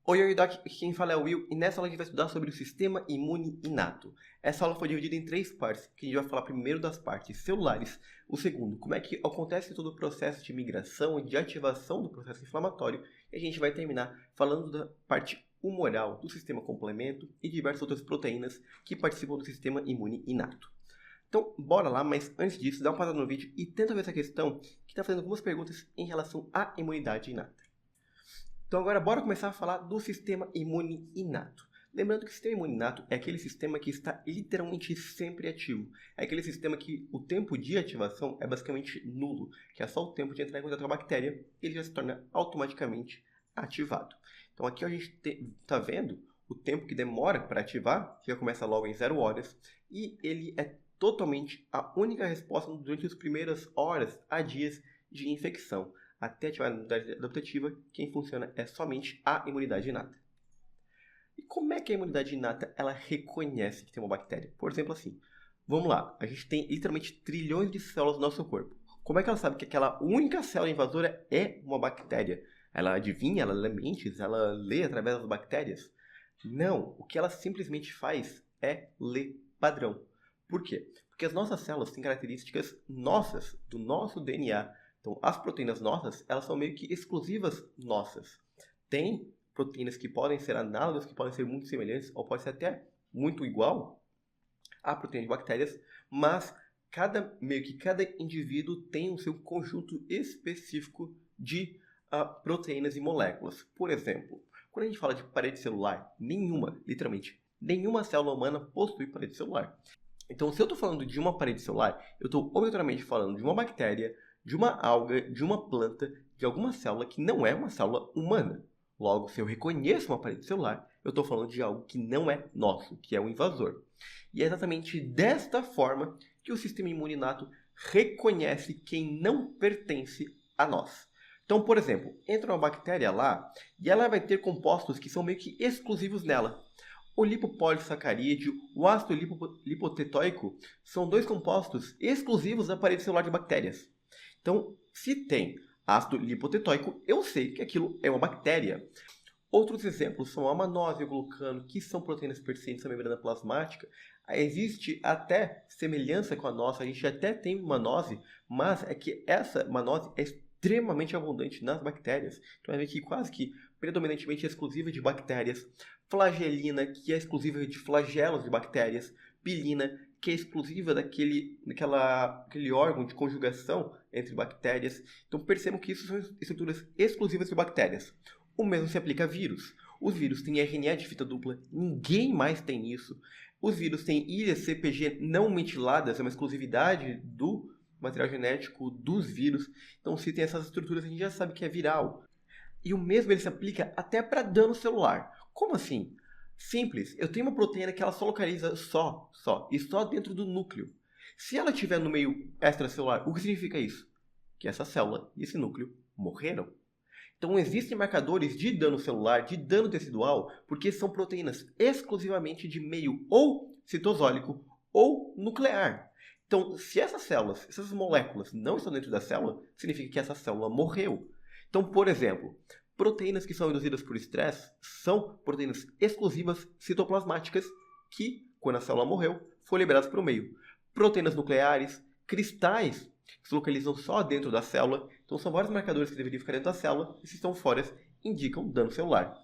Oi, Doc, quem fala é o Will, e nessa aula a gente vai estudar sobre o sistema imune inato. Essa aula foi dividida em 3 partes, que a gente vai falar primeiro das partes celulares, o segundo, como é que acontece todo o processo de migração e de ativação do processo inflamatório, e a gente vai terminar falando da parte humoral do sistema complemento e diversas outras proteínas que participam do sistema imune inato. Então, bora lá, mas antes disso, dá uma parada no vídeo e tenta ver essa questão que está fazendo algumas perguntas em relação à imunidade inata. Então agora bora começar a falar do sistema imune inato. Lembrando que o sistema imune inato é aquele sistema que está literalmente sempre ativo. É aquele sistema que o tempo de ativação é basicamente nulo, que é só o tempo de entrar em contato com a bactéria e ele já se torna automaticamente ativado. Então aqui a gente está vendo o tempo que demora para ativar, que já começa logo em 0 horas, e ele é totalmente a única resposta durante as primeiras horas a dias de infecção. Até ativar a imunidade adaptativa, quem funciona é somente a imunidade inata. E como é que a imunidade inata ela reconhece que tem uma bactéria? Por exemplo, assim, vamos lá, a gente tem literalmente trilhões de células no nosso corpo. Como é que ela sabe que aquela única célula invasora é uma bactéria? Ela adivinha, ela lê mentes, ela lê através das bactérias? Não, o que ela simplesmente faz é ler padrão. Por quê? Porque as nossas células têm características nossas, do nosso DNA. Então, as proteínas nossas, elas são meio que exclusivas nossas. Tem proteínas que podem ser análogas, que podem ser muito semelhantes, ou pode ser até muito igual à proteína de bactérias, mas meio que cada indivíduo tem o seu conjunto específico de proteínas e moléculas. Por exemplo, quando a gente fala de parede celular, literalmente, nenhuma célula humana possui parede celular. Então, se eu estou falando de uma parede celular, eu estou obrigatoriamente falando de uma bactéria, de uma alga, de uma planta, de alguma célula que não é uma célula humana. Logo, se eu reconheço uma parede celular, eu estou falando de algo que não é nosso, que é um invasor. E é exatamente desta forma que o sistema imune inato reconhece quem não pertence a nós. Então, por exemplo, entra uma bactéria lá e ela vai ter compostos que são meio que exclusivos nela. O lipopolissacarídeo, o ácido lipotetóico são dois compostos exclusivos da parede celular de bactérias. Então, se tem ácido lipotetóico, eu sei que aquilo é uma bactéria. Outros exemplos são a manose e o glucano, que são proteínas persistentes da membrana plasmática. Existe até semelhança com a nossa, a gente até tem manose, mas é que essa manose é extremamente abundante nas bactérias. Então, é que quase que predominantemente exclusiva de bactérias. Flagelina, que é exclusiva de flagelos de bactérias. Pilina, que é exclusiva daquele órgão de conjugação entre bactérias. Então percebam que isso são estruturas exclusivas de bactérias. O mesmo se aplica a vírus. Os vírus têm RNA de fita dupla, ninguém mais tem isso. Os vírus têm ilhas CpG não metiladas, é uma exclusividade do material genético dos vírus. Então se tem essas estruturas a gente já sabe que é viral. E o mesmo ele se aplica até para dano celular. Como assim? Simples, eu tenho uma proteína que ela só localiza só dentro do núcleo. Se ela estiver no meio extracelular, o que significa isso? Que essa célula e esse núcleo morreram. Então existem marcadores de dano celular, de dano tecidual, porque são proteínas exclusivamente de meio ou citosólico ou nuclear. Então, se essas células, essas moléculas não estão dentro da célula, significa que essa célula morreu. Então, por exemplo, proteínas que são induzidas por estresse são proteínas exclusivas citoplasmáticas que, quando a célula morreu, foram liberadas para o meio. Proteínas nucleares, cristais, que se localizam só dentro da célula. Então, são vários marcadores que deveriam ficar dentro da célula e, se estão fora, indicam dano celular.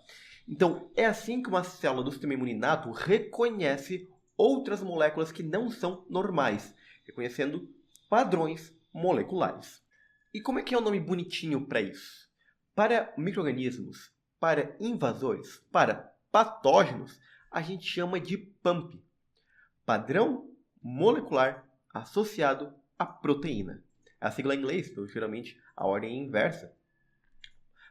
Então, é assim que uma célula do sistema imune inato reconhece outras moléculas que não são normais, reconhecendo padrões moleculares. E como é que é o nome bonitinho para isso? Para micro-organismos, para invasores, para patógenos, a gente chama de PAMP. Padrão molecular associado à proteína. A sigla em inglês, então geralmente a ordem é inversa.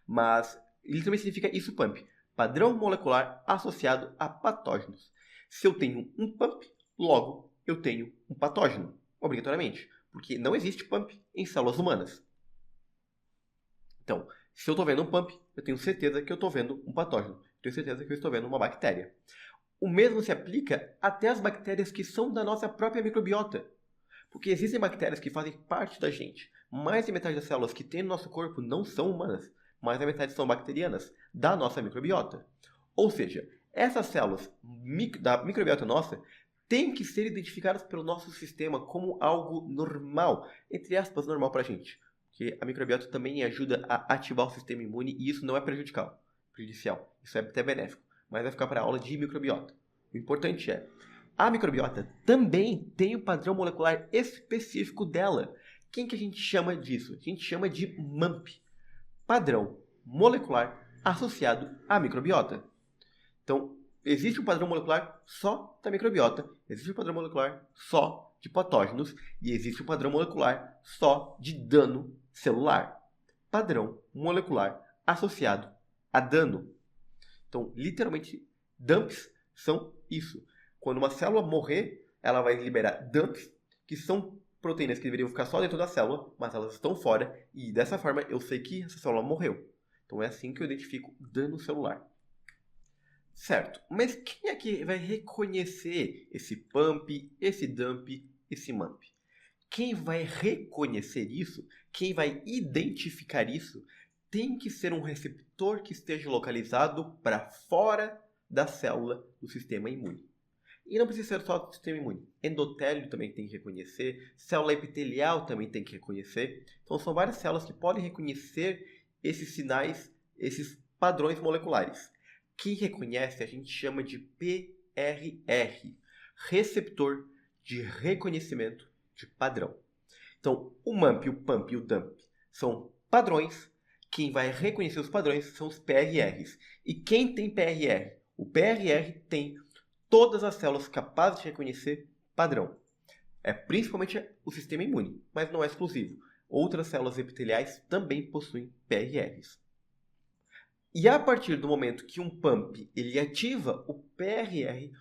Mas ele também significa isso PAMP. Padrão molecular associado a patógenos. Se eu tenho um PAMP, logo eu tenho um patógeno, obrigatoriamente. Porque não existe PAMP em células humanas. Então, se eu estou vendo um PAMP, eu tenho certeza que eu estou vendo um patógeno. Tenho certeza que eu estou vendo uma bactéria. O mesmo se aplica até às bactérias que são da nossa própria microbiota. Porque existem bactérias que fazem parte da gente. Mais de metade das células que tem no nosso corpo não são humanas. mais da metade são bacterianas, da nossa microbiota. Ou seja, essas células da microbiota nossa têm que ser identificadas pelo nosso sistema como algo normal, entre aspas, normal para a gente. Porque a microbiota também ajuda a ativar o sistema imune e isso não é prejudicial. Isso é até benéfico, mas vai ficar para a aula de microbiota. O importante é, a microbiota também tem um padrão molecular específico dela. Quem que a gente chama disso? A gente chama de MAMP, padrão molecular associado à microbiota. Então, existe um padrão molecular só da microbiota, existe um padrão molecular só de patógenos e existe um padrão molecular só de dano celular. Padrão molecular associado a dano. Então, literalmente, dumps são isso. Quando uma célula morrer, ela vai liberar dumps, que são proteínas que deveriam ficar só dentro da célula, mas elas estão fora, e dessa forma eu sei que essa célula morreu. Então é assim que eu identifico dano celular. Certo, mas quem é que vai reconhecer esse pump, esse dump, esse mump? Quem vai reconhecer isso, quem vai identificar isso, tem que ser um receptor que esteja localizado para fora da célula do sistema imune. E não precisa ser só do sistema imune. Endotélio também tem que reconhecer, célula epitelial também tem que reconhecer. Então são várias células que podem reconhecer esses sinais, esses padrões moleculares. Quem reconhece a gente chama de PRR, receptor de reconhecimento de padrão. Então o MAMP, o PUMP e o DUMP são padrões. Quem vai reconhecer os padrões são os PRRs. E quem tem PRR? O PRR tem todas as células capazes de reconhecer padrão. É principalmente o sistema imune, mas não é exclusivo. Outras células epiteliais também possuem PRRs. E a partir do momento que um PUMP ele ativa o PRR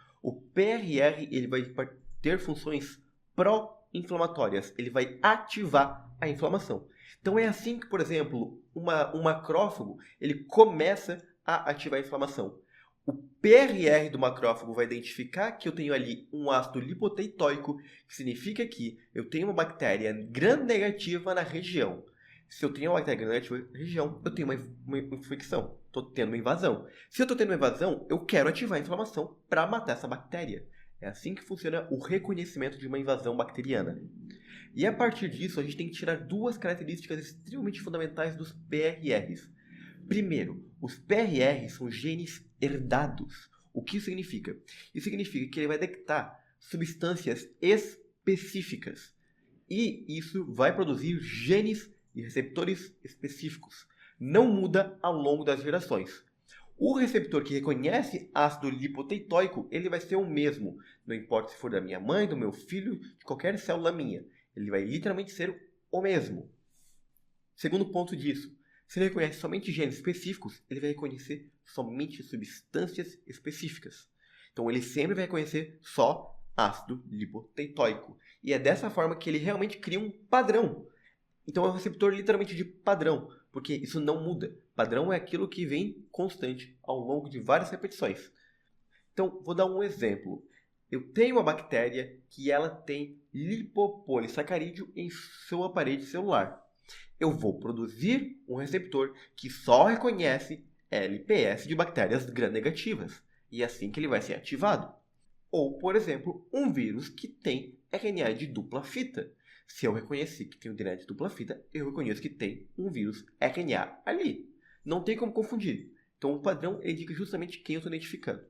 ele vai ter funções pró-inflamatórias. Ele vai ativar a inflamação. Então é assim que, por exemplo, um macrófago ele começa a ativar a inflamação. O PRR do macrófago vai identificar que eu tenho ali um ácido lipoteitoico, que significa que eu tenho uma bactéria gram-negativa na região. Se eu tenho uma bactéria gram-negativa na região, eu tenho uma infecção, estou tendo uma invasão. Se eu estou tendo uma invasão, eu quero ativar a inflamação para matar essa bactéria. É assim que funciona o reconhecimento de uma invasão bacteriana. E a partir disso, a gente tem que tirar duas características extremamente fundamentais dos PRRs. Primeiro, os PRRs são genes herdados. O que isso significa? Isso significa que ele vai detectar substâncias específicas. E isso vai produzir genes e receptores específicos. Não muda ao longo das gerações. O receptor que reconhece ácido lipoteitoico, ele vai ser o mesmo. Não importa se for da minha mãe, do meu filho, de qualquer célula minha. Ele vai literalmente ser o mesmo. Segundo ponto disso, se ele reconhece somente genes específicos, ele vai reconhecer somente substâncias específicas. Então ele sempre vai reconhecer só ácido lipoteitoico. E é dessa forma que ele realmente cria um padrão. Então é um receptor literalmente de padrão, porque isso não muda. Padrão é aquilo que vem constante ao longo de várias repetições. Então vou dar um exemplo. Eu tenho uma bactéria que ela tem lipopolissacarídeo em sua parede celular. Eu vou produzir um receptor que só reconhece LPS de bactérias gram-negativas. E é assim que ele vai ser ativado. Ou, por exemplo, um vírus que tem RNA de dupla fita. Se eu reconhecer que tem um DNA de dupla fita, eu reconheço que tem um vírus RNA ali. Não tem como confundir. Então o padrão indica justamente quem eu estou identificando.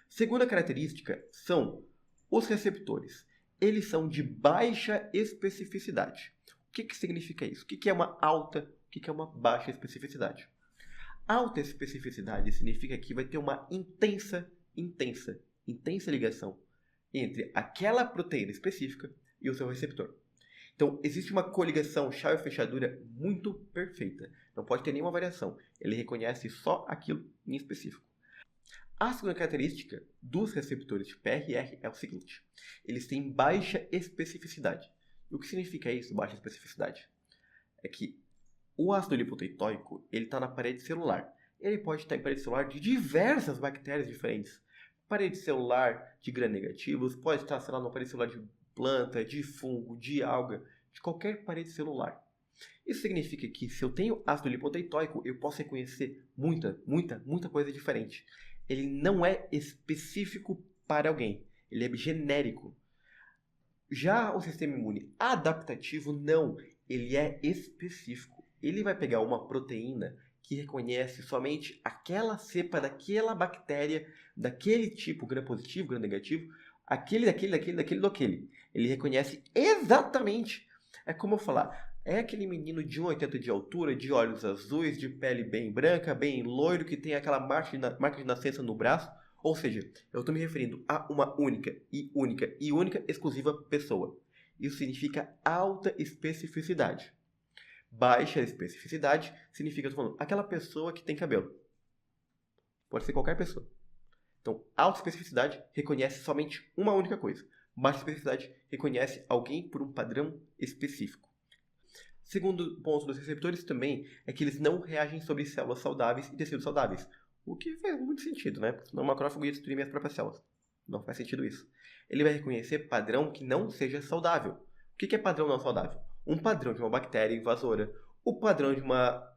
Segunda característica são os receptores. Eles são de baixa especificidade. O que significa isso? O que é uma alta? O que é uma baixa especificidade? Alta especificidade significa que vai ter uma intensa ligação entre aquela proteína específica e o seu receptor. Então, existe uma coligação chave-fechadura muito perfeita. Não pode ter nenhuma variação. Ele reconhece só aquilo em específico. A segunda característica dos receptores de PRR é o seguinte. Eles têm baixa especificidade. E o que significa isso, baixa especificidade? É que o ácido lipoteitoico está na parede celular. Ele pode estar em parede celular de diversas bactérias diferentes. Parede celular de gram-negativos, pode estar, sei lá, numa parede celular de planta, de fungo, de alga, de qualquer parede celular. Isso significa que se eu tenho ácido lipoproteico, eu posso reconhecer muita coisa diferente. Ele não é específico para alguém, ele é genérico. Já o sistema imune adaptativo, não, ele é específico. Ele vai pegar uma proteína que reconhece somente aquela cepa daquela bactéria, daquele tipo, gram positivo, gram negativo, aquele. Ele reconhece exatamente. É como eu falar, é aquele menino de 1,80 de altura, de olhos azuis, de pele bem branca, bem loiro, que tem aquela marca de nascença no braço. Ou seja, eu estou me referindo a uma única, exclusiva pessoa. Isso significa alta especificidade. Baixa especificidade significa, eu estou falando, aquela pessoa que tem cabelo. Pode ser qualquer pessoa. Então, alta especificidade reconhece somente uma única coisa. Baixa especificidade reconhece alguém por um padrão específico. Segundo ponto dos receptores também é que eles não reagem sobre células saudáveis e tecidos saudáveis. O que faz muito sentido, né? Senão o macrófago ia destruir minhas próprias células. Não faz sentido isso. Ele vai reconhecer padrão que não seja saudável. O que é padrão não saudável? Um padrão de uma bactéria invasora. O padrão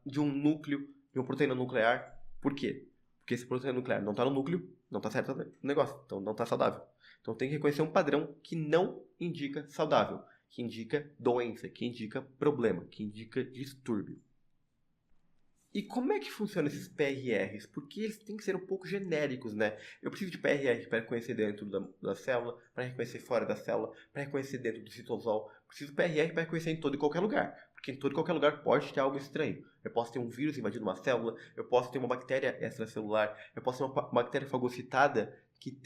de um núcleo, de uma proteína nuclear. Por quê? Porque essa proteína nuclear não está no núcleo, não está certo o negócio, então não está saudável. Então tem que reconhecer um padrão que não indica saudável, que indica doença, que indica problema, que indica distúrbio. E como é que funcionam esses PRRs? Porque eles têm que ser um pouco genéricos, né? Eu preciso de PRR para reconhecer dentro da célula, para reconhecer fora da célula, para reconhecer dentro do citosol. Preciso de PRR para reconhecer em todo e qualquer lugar. Porque em todo e qualquer lugar pode ter algo estranho. Eu posso ter um vírus invadindo uma célula, eu posso ter uma bactéria extracelular, eu posso ter uma bactéria fagocitada que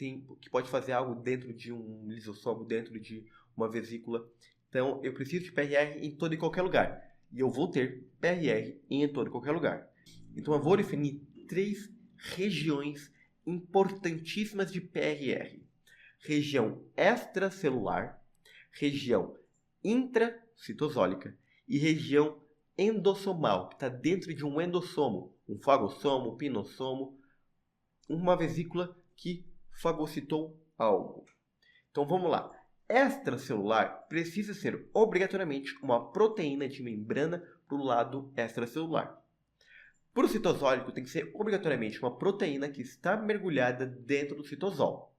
pode fazer algo dentro de um lisossomo, dentro de uma vesícula. Então, eu preciso de PRR em todo e qualquer lugar. E eu vou ter PRR em todo e qualquer lugar. Então eu vou definir 3 regiões importantíssimas de PRR. Região extracelular, região intracitosólica e região endossomal, que está dentro de um endossomo, um fagossomo, pinossomo, uma vesícula que fagocitou algo. Então vamos lá. Extracelular precisa ser obrigatoriamente uma proteína de membrana para o lado extracelular. Para o citosólico tem que ser obrigatoriamente uma proteína que está mergulhada dentro do citosol.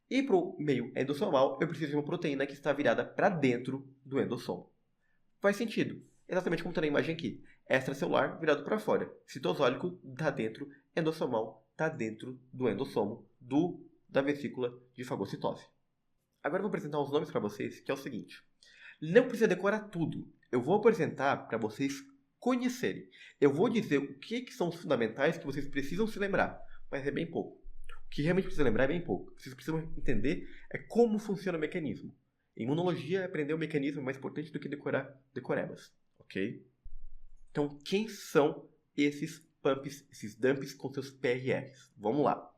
E para o meio endossomal eu preciso de uma proteína que está virada para dentro do endossomo. Faz sentido. Exatamente como está na imagem aqui. Extracelular virado para fora. Citosólico está dentro, endossomal está dentro do endossomo da vesícula de fagocitose. Agora eu vou apresentar uns nomes para vocês, que é o seguinte. Não precisa decorar tudo. Eu vou apresentar para vocês conhecerem. Eu vou dizer o que são os fundamentais que vocês precisam se lembrar, mas é bem pouco. O que realmente precisa lembrar é bem pouco. Vocês precisam entender como funciona o mecanismo. Em imunologia, aprender o mecanismo é mais importante do que decorar decorebas, ok? Então, quem são esses pumps, esses dumps com seus PRRs? Vamos lá.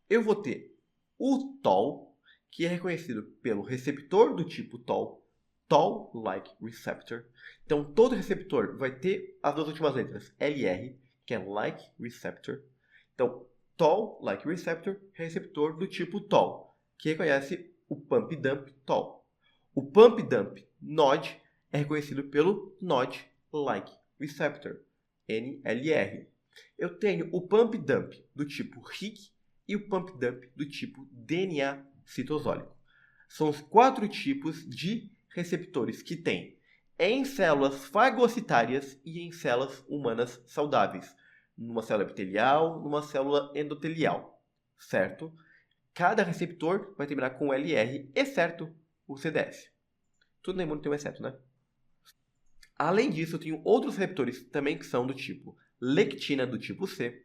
Eu vou ter o TOL, que é reconhecido pelo receptor do tipo TOL, Toll-like receptor. Então, todo receptor vai ter as duas últimas letras, LR, que é like receptor. Então, Toll-like receptor, receptor do tipo Toll, que reconhece o pump-dump Toll. O pump-dump NOD é reconhecido pelo NOD-like receptor, NLR. Eu tenho o pump-dump do tipo RIC e o pump-dump do tipo DNA citosólico. São os 4 tipos de receptores que tem em células fagocitárias e em células humanas saudáveis. Numa célula epitelial, numa célula endotelial. Certo? Cada receptor vai terminar com LR, exceto o CDS. Tudo na imune tem um exceto, né? Além disso, eu tenho outros receptores também que são do tipo lectina do tipo C,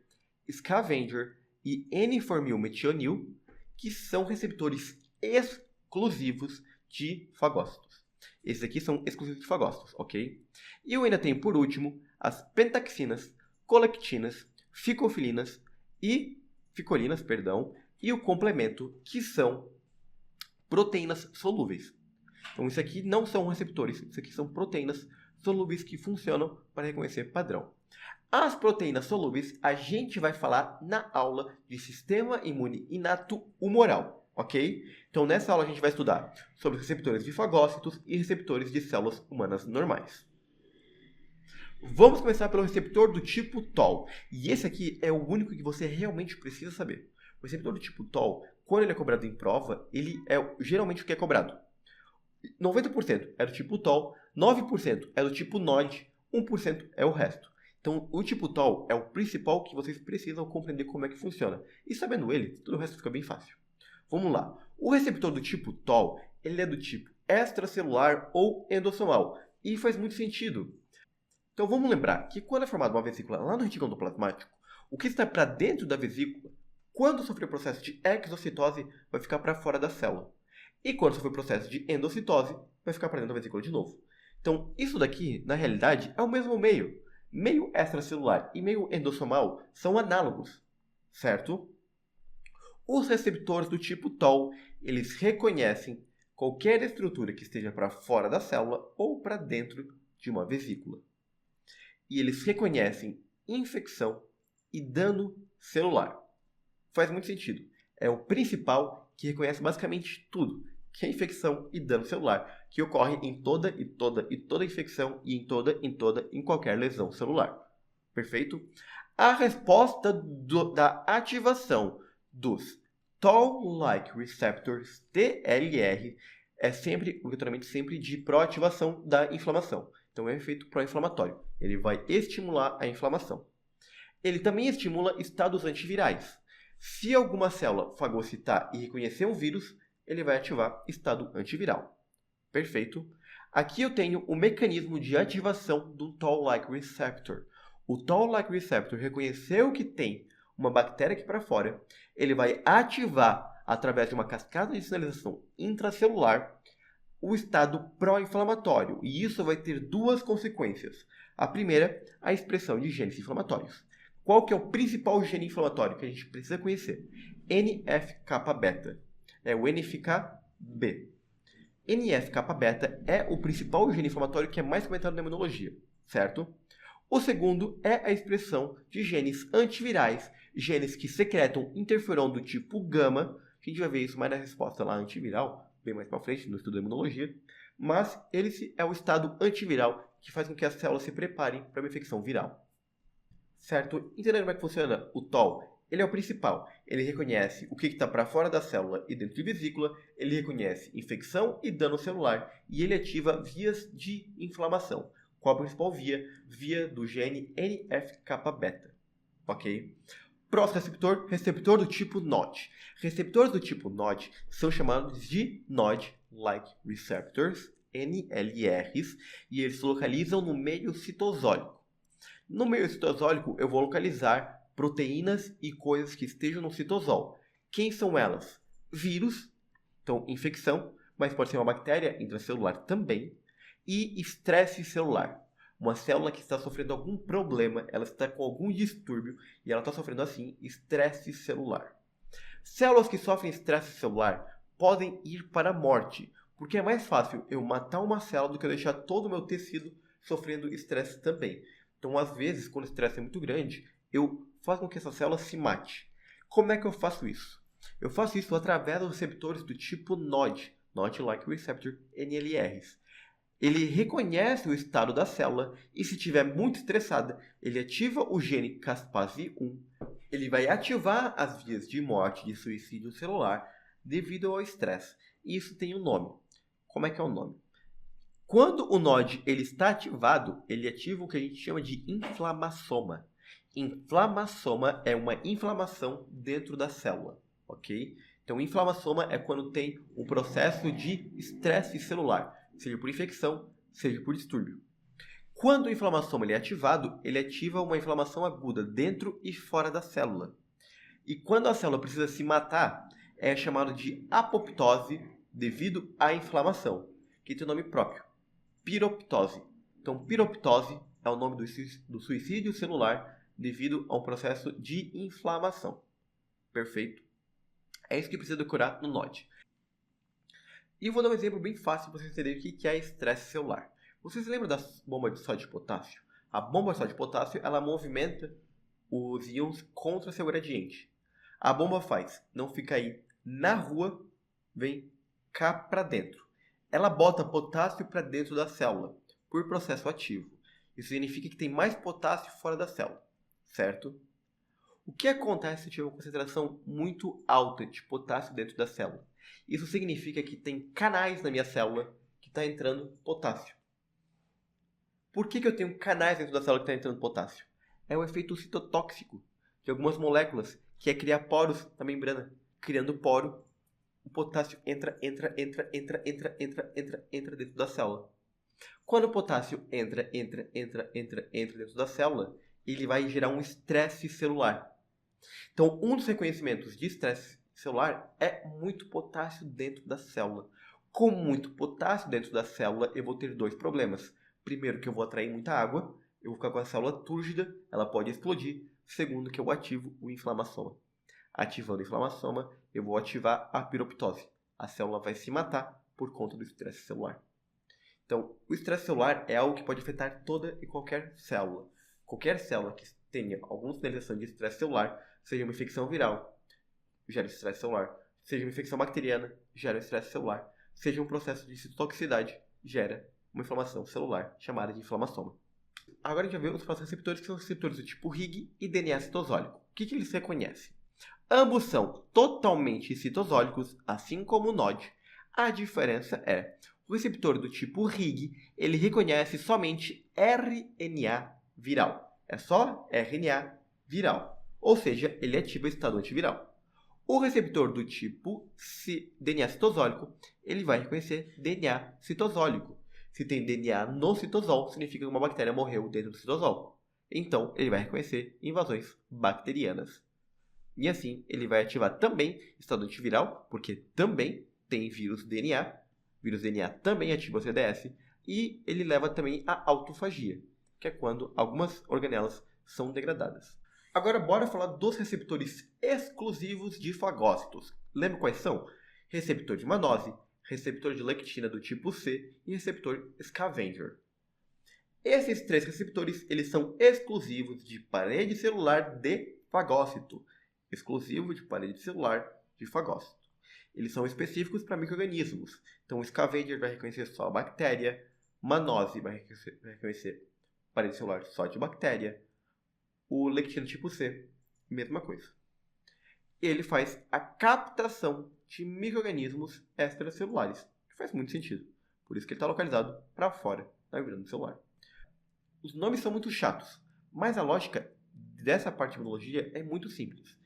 scavenger e N-formilmetionil, que são receptores exclusivos de fagócitos. Esses aqui são exclusivos de fagócitos, ok? E eu ainda tenho, por último, as pentaxinas, colectinas, ficolinas e o complemento, que são proteínas solúveis. Então, isso aqui não são receptores, isso aqui são proteínas solúveis que funcionam para reconhecer padrão. As proteínas solúveis a gente vai falar na aula de sistema imune inato humoral, ok? Então, nessa aula a gente vai estudar sobre receptores de fagócitos e receptores de células humanas normais. Vamos começar pelo receptor do tipo TOL. E esse aqui é o único que você realmente precisa saber. O receptor do tipo TOL, quando ele é cobrado em prova, ele é geralmente o que é cobrado. 90% é do tipo TOL, 9% é do tipo NOD, 1% é o resto. Então, o tipo TOL é o principal que vocês precisam compreender como é que funciona. E sabendo ele, tudo o resto fica bem fácil. Vamos lá. O receptor do tipo TOL, ele é do tipo extracelular ou endossomal. E faz muito sentido. Então vamos lembrar que quando é formada uma vesícula lá no retículo endoplasmático, o que está para dentro da vesícula, quando sofrer o processo de exocitose, vai ficar para fora da célula. E quando sofrer o processo de endocitose, vai ficar para dentro da vesícula de novo. Então isso daqui, na realidade, é o mesmo meio. Meio extracelular e meio endossomal são análogos, certo? Os receptores do tipo TOL, eles reconhecem qualquer estrutura que esteja para fora da célula ou para dentro de uma vesícula. E eles reconhecem infecção e dano celular. Faz muito sentido. É o principal que reconhece basicamente tudo, que é infecção e dano celular, que ocorre em toda infecção e em qualquer lesão celular. Perfeito? A resposta da ativação dos Toll-like receptors, TLR, é sempre, obrigatoriamente sempre, de proativação da inflamação. Então é um efeito pró-inflamatório. Ele vai estimular a inflamação. Ele também estimula estados antivirais. Se alguma célula fagocitar e reconhecer um vírus, ele vai ativar estado antiviral. Perfeito? Aqui eu tenho o mecanismo de ativação do Toll-like receptor. O Toll-like receptor reconheceu que tem uma bactéria aqui para fora, ele vai ativar, através de uma cascata de sinalização intracelular, o estado pró-inflamatório. E isso vai ter duas consequências. A primeira, a expressão de genes inflamatórios. Qual que é o principal gene inflamatório que a gente precisa conhecer? NF-κB. É o NF-κB. NF-κB é o principal gene inflamatório que é mais comentado na imunologia, certo? O segundo é a expressão de genes antivirais, genes que secretam interferon do tipo gama. A gente vai ver isso mais na resposta lá antiviral, bem mais para frente no estudo da imunologia. Mas esse é o estado antiviral que faz com que as células se preparem para uma infecção viral. Certo? Entendendo como é que funciona o TOL? Ele é o principal. Ele reconhece o que está para fora da célula e dentro de vesícula, ele reconhece infecção e dano celular e ele ativa vias de inflamação. Qual a principal via? Via do gene NF-κB. Ok? Próximo receptor, receptor do tipo NOD. Receptores do tipo NOD são chamados de NOD-like receptors, NLRs, e eles se localizam no meio citosólico. No meio citosólico eu vou localizar proteínas e coisas que estejam no citosol. Quem são elas? Vírus, então infecção, mas pode ser uma bactéria intracelular também, e estresse celular. Uma célula que está sofrendo algum problema, ela está com algum distúrbio e ela está sofrendo assim estresse celular. Células que sofrem estresse celular podem ir para a morte, porque é mais fácil eu matar uma célula do que eu deixar todo o meu tecido sofrendo estresse também. Então, às vezes, quando o estresse é muito grande, eu faço com que essa célula se mate. Como é que eu faço isso? Eu faço isso através dos receptores do tipo NOD, NOD-like receptor, NLRs. Ele reconhece o estado da célula e, se estiver muito estressada, ele ativa o gene caspase-1. Ele vai ativar as vias de morte de suicídio celular devido ao estresse. E isso tem um nome. Como é que é o nome? Quando o NOD ele está ativado, ele ativa o que a gente chama de inflamassoma. Inflamassoma é uma inflamação dentro da célula, ok? Então, inflamassoma é quando tem um processo de estresse celular, seja por infecção, seja por distúrbio. Quando o inflamassoma ele é ativado, ele ativa uma inflamação aguda dentro e fora da célula. E quando a célula precisa se matar, é chamado de apoptose devido à inflamação, que tem o nome próprio, piroptose. Então, piroptose é o nome do suicídio celular devido a um processo de inflamação. Perfeito? É isso que precisa decorar no NOD. E eu vou dar um exemplo bem fácil para vocês entenderem o que é estresse celular. Vocês lembram da bomba de sódio de potássio? A bomba de sódio de potássio ela movimenta os íons contra seu gradiente. A bomba faz, não fica aí na rua, vem cá para dentro. Ela bota potássio para dentro da célula, por processo ativo. Isso significa que tem mais potássio fora da célula, certo? O que acontece se tiver uma concentração muito alta de potássio dentro da célula? Isso significa que tem canais na minha célula que está entrando potássio. Por que eu tenho canais dentro da célula que está entrando potássio? É o efeito citotóxico de algumas moléculas, que é criar poros na membrana. Criando poro, o potássio entra dentro da célula. Quando o potássio entra dentro da célula, ele vai gerar um estresse celular. Então, um dos reconhecimentos de estresse celular é muito potássio dentro da célula. Com muito potássio dentro da célula, eu vou ter dois problemas. Primeiro, que eu vou atrair muita água, eu vou ficar com a célula túrgida, ela pode explodir. Segundo, que eu ativo o inflamassoma. Ativando o inflamassoma, eu vou ativar a piroptose. A célula vai se matar por conta do estresse celular. Então, o estresse celular é algo que pode afetar toda e qualquer célula. Qualquer célula que tenha alguma sinalização de estresse celular, seja uma infecção viral, gera estresse celular, seja uma infecção bacteriana, gera estresse celular, seja um processo de citotoxicidade, gera uma inflamação celular, chamada de inflamassoma. Agora a gente vai ver os próximos receptores, que são os receptores do tipo Hig e DNA citosólico. O que eles reconhecem? Ambos são totalmente citosólicos, assim como o NOD. A diferença é, o receptor do tipo Hig, ele reconhece somente RNA viral. É só RNA viral. Ou seja, ele ativa o estado antiviral. O receptor do tipo DNA citosólico, ele vai reconhecer DNA citosólico. Se tem DNA no citosol, significa que uma bactéria morreu dentro do citosol. Então, ele vai reconhecer invasões bacterianas. E assim, ele vai ativar também estado antiviral, porque também tem vírus DNA. Vírus DNA também ativa o CDS. E ele leva também à autofagia, que é quando algumas organelas são degradadas. Agora, bora falar dos receptores exclusivos de fagócitos. Lembra quais são? Receptor de mannose, receptor de lectina do tipo C e receptor scavenger. Esses três receptores, eles são exclusivos de parede celular de fagócito. Exclusivo de parede celular de fagócito. Eles são específicos para micro-organismos. Então, o scavenger vai reconhecer só a bactéria, mannose vai reconhecer parede celular só de bactéria, o lectina tipo C, mesma coisa. Ele faz a captação de micro-organismos extracelulares, que faz muito sentido. Por isso que ele está localizado para fora da membrana celular. Os nomes são muito chatos, mas a lógica dessa parte de imunologia é muito simples.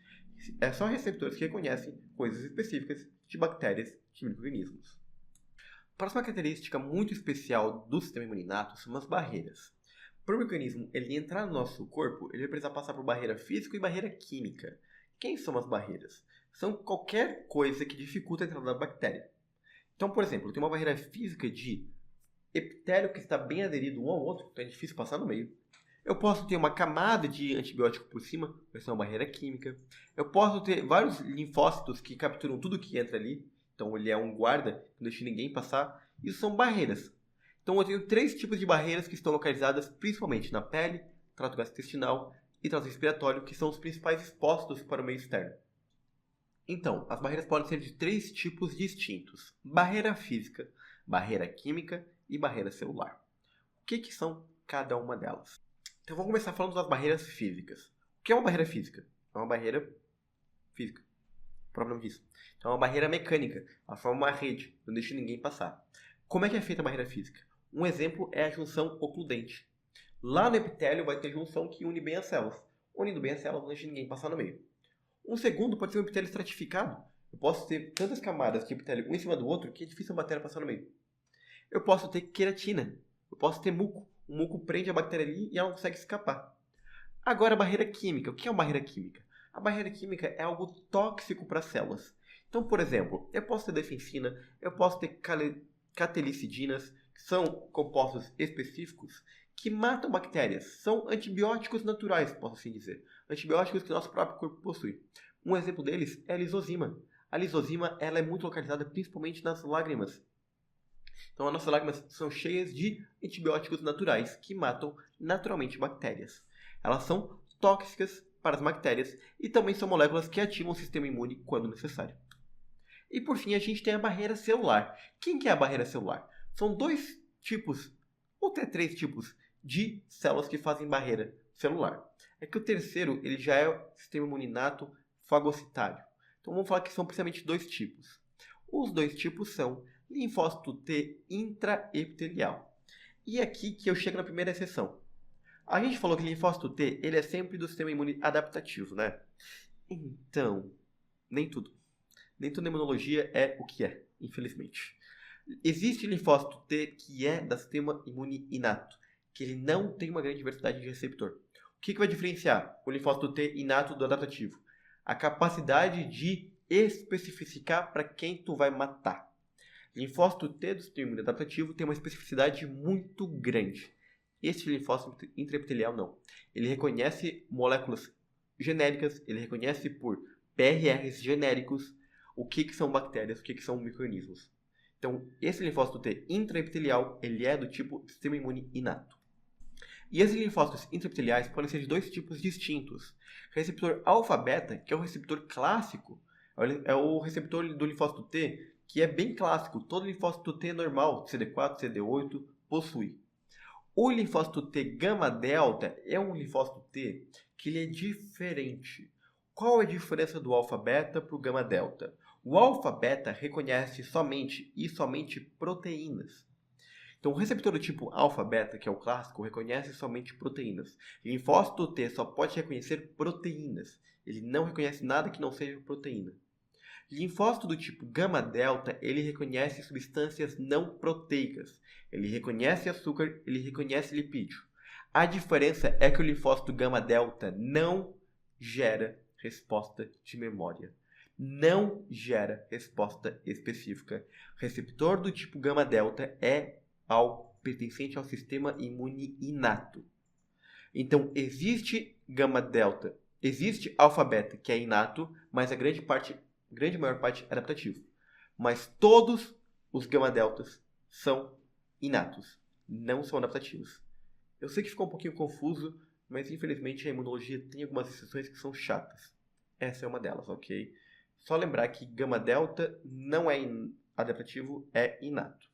É só receptores que reconhecem coisas específicas de bactérias de micro-organismos. A próxima característica muito especial do sistema imune inato são as barreiras. Para o micro-organismo ele entrar no nosso corpo, ele vai precisar passar por barreira física e barreira química. Quem são as barreiras? São qualquer coisa que dificulta a entrada da bactéria. Então, por exemplo, eu tenho uma barreira física de epitélio que está bem aderido um ao outro, então é difícil passar no meio. Eu posso ter uma camada de antibiótico por cima, vai ser uma barreira química. Eu posso ter vários linfócitos que capturam tudo que entra ali, então ele é um guarda, não deixa ninguém passar. Isso são barreiras. Então eu tenho três tipos de barreiras que estão localizadas principalmente na pele, trato gastrointestinal e trato respiratório, que são os principais expostos para o meio externo. Então, as barreiras podem ser de três tipos distintos: barreira física, barreira química e barreira celular. O que são cada uma delas? Então vamos começar falando das barreiras físicas. O que é uma barreira física? É uma barreira física. O próprio nome diz. Então é uma barreira mecânica. Ela forma uma rede, não deixa ninguém passar. Como é que é feita a barreira física? Um exemplo é a junção ocludente. Lá no epitélio vai ter junção que une bem as células. Unindo bem as células, não deixa ninguém passar no meio. Um segundo pode ser um epitélio estratificado. Eu posso ter tantas camadas de epitélio um em cima do outro que é difícil a bactéria passar no meio. Eu posso ter queratina. Eu posso ter muco. O muco prende a bactéria ali e ela não consegue escapar. Agora, a barreira química. O que é uma barreira química? A barreira química é algo tóxico para as células. Então, por exemplo, eu posso ter defensina, eu posso ter catelicidinas, que são compostos específicos que matam bactérias. São antibióticos naturais, posso assim dizer. Antibióticos que o nosso próprio corpo possui. Um exemplo deles é a lisozima. A lisozima ela é muito localizada principalmente nas lágrimas. Então, as nossas lágrimas são cheias de antibióticos naturais que matam naturalmente bactérias. Elas são tóxicas para as bactérias e também são moléculas que ativam o sistema imune quando necessário. E por fim, a gente tem a barreira celular. Quem que é a barreira celular? São dois tipos, ou até três tipos, de células que fazem barreira celular. É que o terceiro ele já é o sistema imune inato fagocitário. Então vamos falar que são precisamente dois tipos. Os dois tipos são linfócito T intraepitelial. E aqui que eu chego na primeira exceção. A gente falou que linfócito T ele é sempre do sistema imune adaptativo, né? Então, nem tudo. Nem tudo na imunologia é o que é, infelizmente. Existe linfócito T que é do sistema imune inato, que ele não tem uma grande diversidade de receptor. O que vai diferenciar o linfócito T inato do adaptativo? A capacidade de especificar para quem tu vai matar. Linfócito T do sistema imune adaptativo tem uma especificidade muito grande. Esse linfócito intraepitelial não. Ele reconhece moléculas genéricas, ele reconhece por PRRs genéricos o que são bactérias, o que são micro-organismos. Então, esse linfócito T intraepitelial, ele é do tipo sistema imune inato. E esses linfócitos intraepiteliais podem ser de dois tipos distintos. Receptor alfa-beta, que é o receptor clássico, é o receptor do linfócito T, que é bem clássico. Todo linfócito T normal, CD4, CD8, possui. O linfócito T gama-delta é um linfócito T que ele é diferente. Qual é a diferença do alfa-beta para o gama-delta? O alfa-beta reconhece somente proteínas. Então, o receptor do tipo alfa-beta, que é o clássico, reconhece somente proteínas. Linfócito T só pode reconhecer proteínas. Ele não reconhece nada que não seja proteína. Linfócito do tipo gama-delta, ele reconhece substâncias não proteicas. Ele reconhece açúcar, ele reconhece lipídio. A diferença é que o linfócito gama-delta não gera resposta de memória. Não gera resposta específica. Receptor do tipo gama-delta é algo pertencente ao sistema imune inato. Então, existe gama-delta, existe alfa-beta, que é inato, mas a grande maior parte é adaptativo. Mas todos os gama-deltas são inatos, não são adaptativos. Eu sei que ficou um pouquinho confuso, mas infelizmente a imunologia tem algumas exceções que são chatas. Essa é uma delas, ok? Só lembrar que gama-delta não é adaptativo, é inato,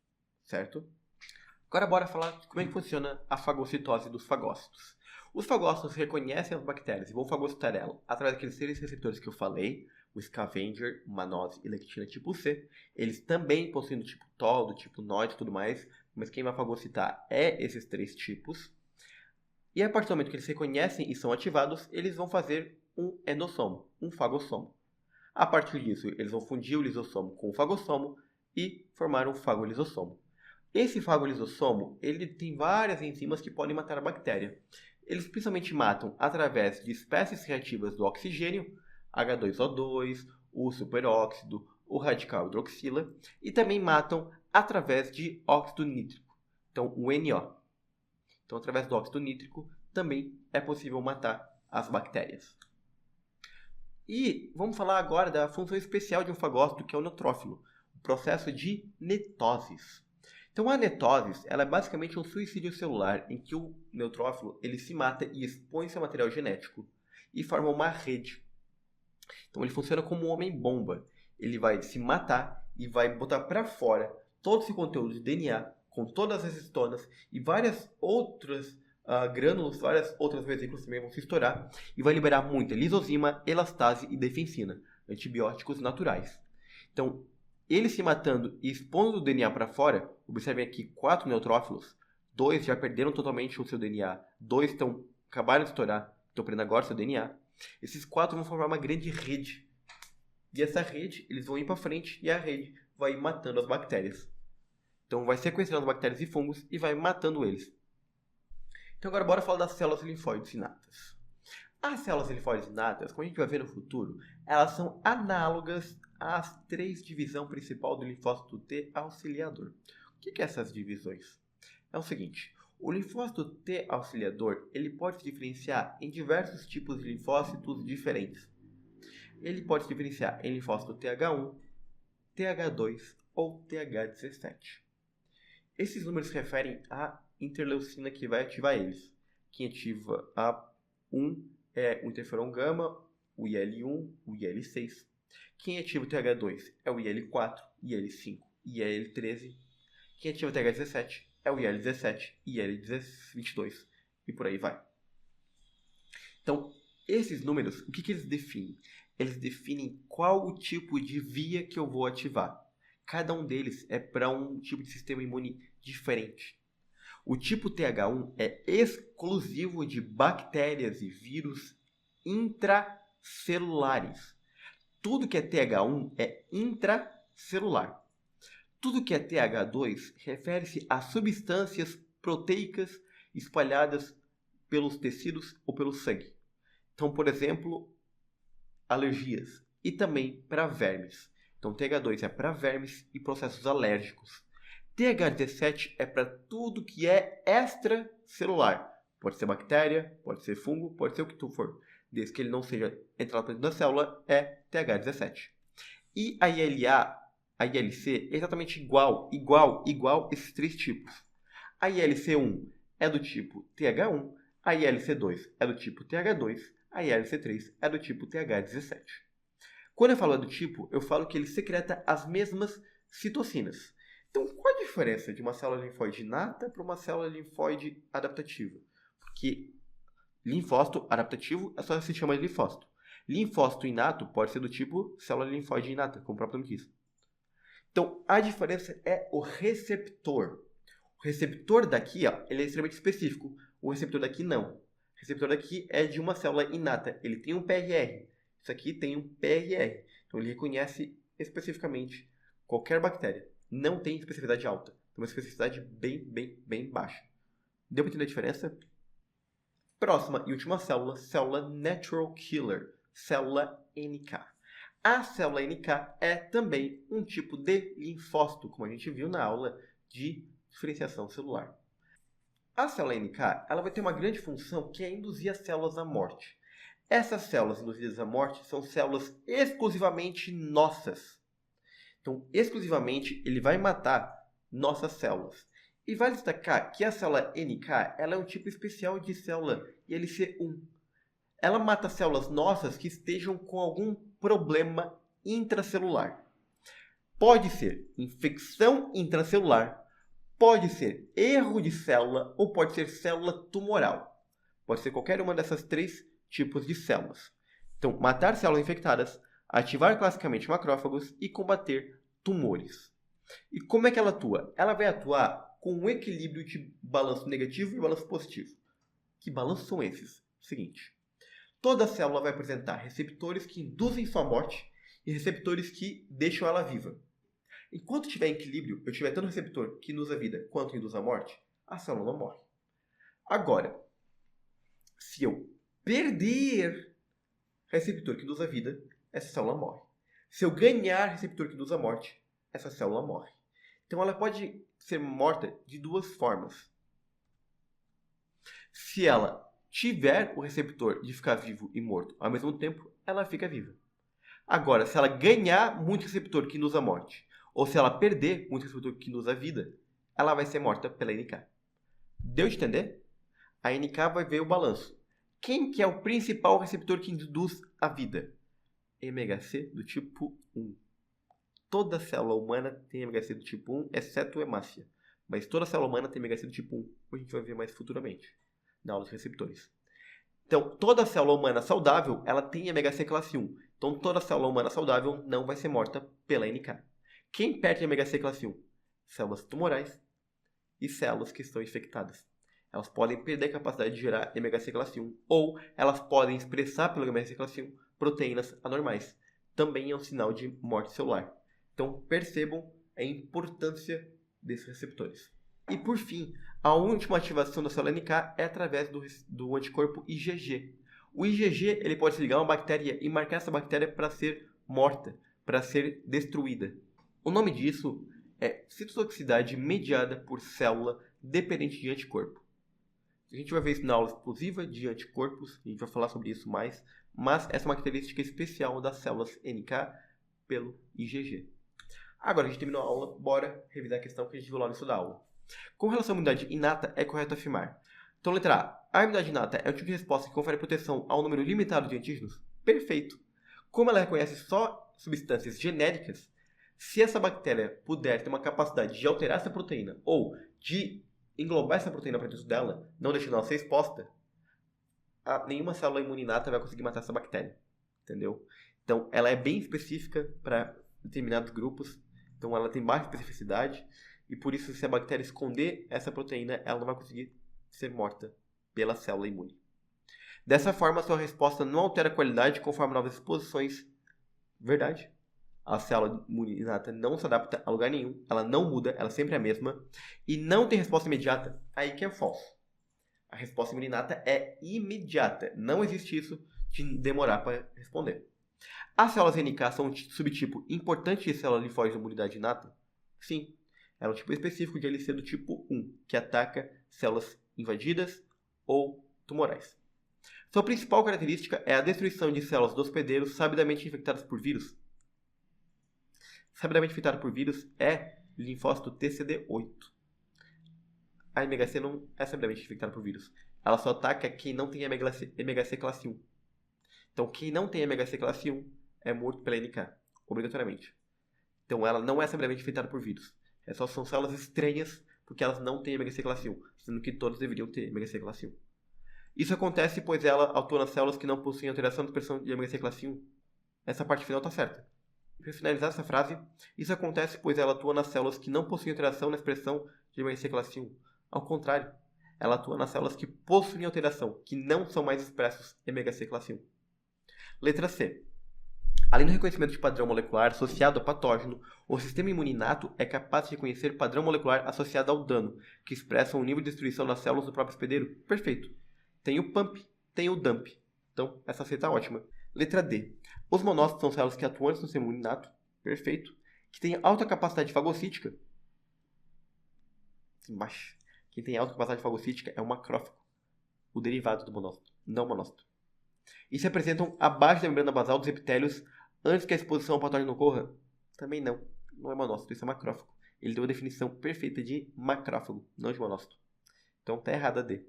certo? Agora bora falar de como é que funciona a fagocitose dos fagócitos. Os fagócitos reconhecem as bactérias e vão fagocitar elas através daqueles três receptores que eu falei, o scavenger, mannose e lectina tipo C. Eles também possuem do tipo TOL, do tipo NOD e tudo mais, mas quem vai fagocitar é esses três tipos. E a partir do momento que eles reconhecem e são ativados, eles vão fazer um endossomo, um fagossomo. A partir disso, eles vão fundir o lisossomo com o fagossomo e formar um fagolisossomo. Esse fagolisossomo, ele tem várias enzimas que podem matar a bactéria. Eles principalmente matam através de espécies reativas do oxigênio, H2O2, o superóxido, o radical hidroxila, e também matam através de óxido nítrico, então o NO. Então, através do óxido nítrico, também é possível matar as bactérias. E vamos falar agora da função especial de um fagócito, que é o neutrófilo, o processo de netoses. Então, a netose ela é basicamente um suicídio celular em que o neutrófilo ele se mata e expõe seu material genético e forma uma rede. Então, ele funciona como um homem-bomba. Ele vai se matar e vai botar para fora todo esse conteúdo de DNA com todas as histonas e várias outras grânulos, várias outras vesículas também vão se estourar e vai liberar muita lisozima, elastase e defensina, antibióticos naturais. Então, ele se matando e expondo o DNA para fora, observem aqui 4 neutrófilos, 2 já perderam totalmente o seu DNA, 2 acabaram de estourar, estão perdendo agora seu DNA. Esses 4 vão formar uma grande rede. E essa rede, eles vão ir para frente e a rede vai matando as bactérias. Então vai sequestrando bactérias e fungos e vai matando eles. Então agora bora falar das células linfóides inatas. As células linfóides inatas, como a gente vai ver no futuro, elas são análogas às 3 divisões principais do linfócito T auxiliador. O que é essas divisões? É o seguinte, o linfócito T auxiliador ele pode se diferenciar em diversos tipos de linfócitos diferentes. Ele pode se diferenciar em linfócito TH1, TH2 ou TH17. Esses números se referem à interleucina que vai ativar eles. Quem ativa a 1 é o interferon gama, o IL-1, o IL-6. Quem ativa o TH2 é o IL-4, IL-5 e IL-13. Quem ativa o TH17 é é o IL-17, IL-22 e por aí vai. Então, esses números, o que eles definem? Eles definem qual o tipo de via que eu vou ativar. Cada um deles é para um tipo de sistema imune diferente. O tipo TH1 é exclusivo de bactérias e vírus intracelulares. Tudo que é TH1 é intracelular. Tudo que é TH2 refere-se a substâncias proteicas espalhadas pelos tecidos ou pelo sangue. Então, por exemplo, alergias e também para vermes. Então, TH2 é para vermes e processos alérgicos. TH17 é para tudo que é extracelular. Pode ser bactéria, pode ser fungo, pode ser o que tu for. Desde que ele não seja entrado dentro da célula, é TH17. E a ILA, a ILC é exatamente igual esses três tipos. A ILC1 é do tipo TH1, a ILC2 é do tipo TH2, a ILC3 é do tipo TH17. Quando eu falo do tipo, eu falo que ele secreta as mesmas citocinas. Então, qual a diferença de uma célula linfóide inata para uma célula linfóide adaptativa? Porque linfócito adaptativo é só se chama de linfócito. Linfócito inato pode ser do tipo célula linfóide inata, como o próprio nome diz. Então, a diferença é o receptor. O receptor daqui, ele é extremamente específico. O receptor daqui não. O receptor daqui é de uma célula inata. Ele tem um PRR. Isso aqui tem um PRR. Então, ele reconhece especificamente qualquer bactéria. Não tem especificidade alta. Tem uma especificidade bem baixa. Deu para entender a diferença? Próxima e última célula, célula Natural Killer, célula NK. A célula NK é também um tipo de linfócito, como a gente viu na aula de diferenciação celular. A célula NK ela vai ter uma grande função que é induzir as células à morte. Essas células induzidas à morte são células exclusivamente nossas. Então, exclusivamente, ele vai matar nossas células. E vale destacar que a célula NK ela é um tipo especial de célula ILC1. Ela mata células nossas que estejam com algum problema intracelular. Pode ser infecção intracelular, pode ser erro de célula ou pode ser célula tumoral. Pode ser qualquer uma dessas três tipos de células. Então, matar células infectadas, ativar classicamente macrófagos e combater tumores. E como é que ela atua? Ela vai atuar com um equilíbrio de balanço negativo e balanço positivo. Que balanços são esses? Seguinte, toda célula vai apresentar receptores que induzem sua morte e receptores que deixam ela viva. Enquanto tiver em equilíbrio, eu tiver tanto receptor que induz a vida quanto induz a morte, a célula não morre. Agora, se eu perder receptor que induz a vida, essa célula morre. Se eu ganhar receptor que induz a morte, essa célula morre. Então ela pode ser morta de duas formas. Se ela tiver o receptor de ficar vivo e morto ao mesmo tempo, ela fica viva. Agora, se ela ganhar muito receptor que induz a morte, ou se ela perder muito receptor que induz a vida, ela vai ser morta pela NK. Deu de entender? A NK vai ver o balanço. Quem que é o principal receptor que induz a vida? MHC do tipo 1. Toda célula humana tem MHC do tipo 1, exceto hemácia. Mas toda célula humana tem MHC do tipo 1, como a gente vai ver mais futuramente, na aula de receptores. Então, toda célula humana saudável, ela tem MHC classe 1. Então, toda célula humana saudável não vai ser morta pela NK. Quem perde MHC classe 1? Células tumorais e células que estão infectadas. Elas podem perder a capacidade de gerar MHC classe 1, ou elas podem expressar pelo MHC classe 1 proteínas anormais. Também é um sinal de morte celular. Então, percebam a importância desses receptores. E, por fim, a última ativação da célula NK é através do anticorpo IgG. O IgG ele pode se ligar a uma bactéria e marcar essa bactéria para ser morta, para ser destruída. O nome disso é citotoxicidade mediada por célula dependente de anticorpo. A gente vai ver isso na aula exclusiva de anticorpos, a gente vai falar sobre isso mais, mas essa é uma característica especial das células NK pelo IgG. Agora que a gente terminou a aula, bora revisar a questão que a gente viu lá no início da aula. Com relação à imunidade inata, é correto afirmar. Então, letra A. A imunidade inata é o tipo de resposta que confere proteção a um número limitado de antígenos? Perfeito. Como ela reconhece só substâncias genéricas, se essa bactéria puder ter uma capacidade de alterar essa proteína ou de englobar essa proteína para dentro dela, não deixando ela ser exposta, nenhuma célula imune inata vai conseguir matar essa bactéria. Entendeu? Então, ela é bem específica para determinados grupos. Então, ela tem baixa especificidade. E por isso, se a bactéria esconder essa proteína, ela não vai conseguir ser morta pela célula imune. Dessa forma, sua resposta não altera a qualidade conforme novas exposições. Verdade. A célula imune inata não se adapta a lugar nenhum. Ela não muda, ela sempre é a mesma. E não tem resposta imediata. Aí que é falso. A resposta imune inata é imediata. Não existe isso de demorar para responder. As células NK são um subtipo importante de célula linfóide de imunidade inata? Sim. É um tipo específico de LC do tipo 1, que ataca células invadidas ou tumorais. Sua principal característica é a destruição de células do hospedeiro sabidamente infectadas por vírus. Sabidamente infectado por vírus é linfócito TCD8. A MHC não é sabidamente infectada por vírus. Ela só ataca quem não tem MHC classe 1. Então, quem não tem MHC classe 1 é morto pela NK, obrigatoriamente. Então, ela não é sabidamente infectada por vírus. Essas são células estranhas porque elas não têm MHC classe 1, sendo que todas deveriam ter MHC classe 1. Isso acontece pois ela atua nas células que não possuem alteração de expressão de MHC classe 1. Essa parte final está certa. Para finalizar essa frase, isso acontece pois ela atua nas células que não possuem alteração na expressão de MHC classe 1. Ao contrário, ela atua nas células que possuem alteração, que não são mais expressos MHC classe 1. Letra C. Além do reconhecimento de padrão molecular associado ao patógeno, o sistema imune inato é capaz de reconhecer padrão molecular associado ao dano, que expressa um nível de destruição das células do próprio hospedeiro. Perfeito. Tem o pump, tem o dump. Então, essa C está ótima. Letra D. Os monócitos são células que atuam antes no sistema imune inato. Perfeito. Que têm alta capacidade fagocítica. Embaixo. Quem tem alta capacidade fagocítica é o macrófago, o derivado do monócito, não o monócito. E se apresentam abaixo da membrana basal dos epitélios antes que a exposição ao patógeno ocorra? Também não. Não é monócito, isso é macrófago. Ele deu a definição perfeita de macrófago, não de monócito. Então tá errada a D.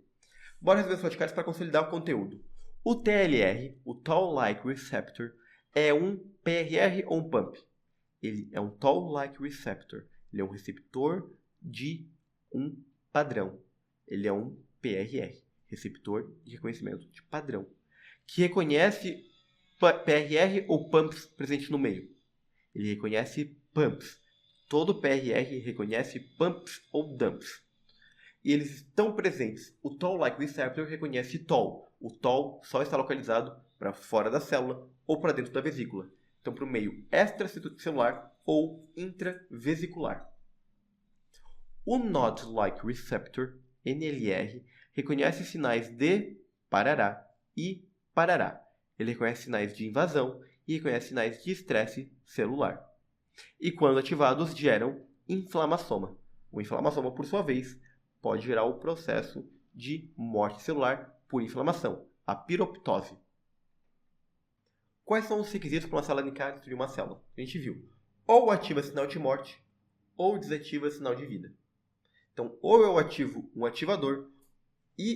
Bora resolver os flashcards para consolidar o conteúdo. O TLR, o Toll-like Receptor, é um PRR ou um PUMP? Ele é um Toll-like Receptor. Ele é um receptor de um padrão. Ele é um PRR, receptor de reconhecimento de padrão, que reconhece PRR ou PUMPs presentes no meio. Ele reconhece PUMPs. Todo PRR reconhece PUMPs ou DUMPs. E eles estão presentes. O Toll-like Receptor reconhece Toll. O Toll só está localizado para fora da célula ou para dentro da vesícula. Então, para o meio extracelular ou intravesicular. O Nod-like Receptor, NLR, reconhece sinais de parará e parará. Ele reconhece sinais de invasão e reconhece sinais de estresse celular. E quando ativados, geram inflamassoma. O inflamassoma, por sua vez, pode gerar o processo de morte celular por inflamação, a piroptose. Quais são os requisitos para uma célula NK destruir uma célula? A gente viu. Ou ativa sinal de morte, ou desativa sinal de vida. Então, ou eu ativo um ativador,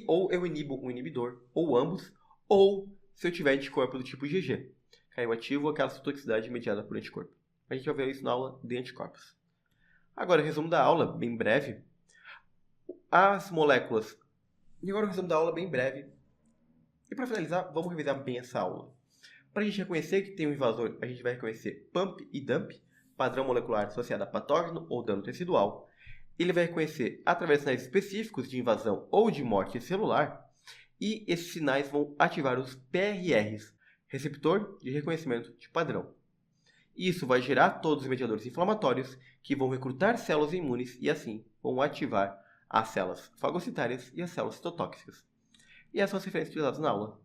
ou eu inibo um inibidor, ou ambos, ou se eu tiver anticorpo do tipo IgG. Aí eu ativo aquela toxicidade mediada por anticorpo. A gente vai ver isso na aula de anticorpos. Agora, resumo da aula, bem breve. As moléculas. E agora o resumo da aula bem breve. E para finalizar, vamos revisar bem essa aula. Para a gente reconhecer que tem um invasor, a gente vai reconhecer PUMP e DUMP, padrão molecular associado a patógeno ou dano tecidual. Ele vai reconhecer através de sinais específicos de invasão ou de morte celular. E esses sinais vão ativar os PRRs, receptor de reconhecimento de padrão. Isso vai gerar todos os mediadores inflamatórios que vão recrutar células imunes e assim vão ativar as células fagocitárias e as células citotóxicas. E essas são as referências utilizadas na aula.